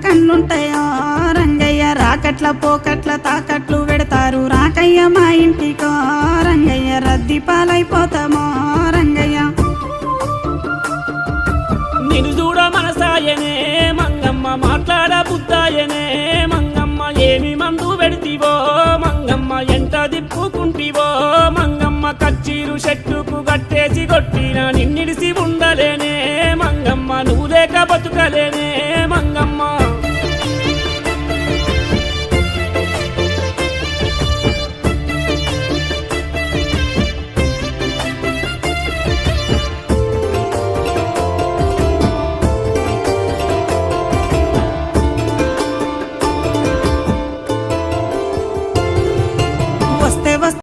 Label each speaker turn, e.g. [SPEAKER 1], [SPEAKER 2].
[SPEAKER 1] కన్నుంటాయో రంగయ్య రాకట్ల పోకట్ల తాకట్లు పెడతారు రాకయ్య మా ఇంటికో రంగయ్య రద్దీ పాలైపోతామో రంగయ్య
[SPEAKER 2] నిన్ను చూడ మనసాయనే మంగమ్మ మాట్లాడ బుద్ధాయనే మంగమ్మ ఏమి మందు పెడితివో మంగమ్మ ఎంత దిప్పుకుంటివో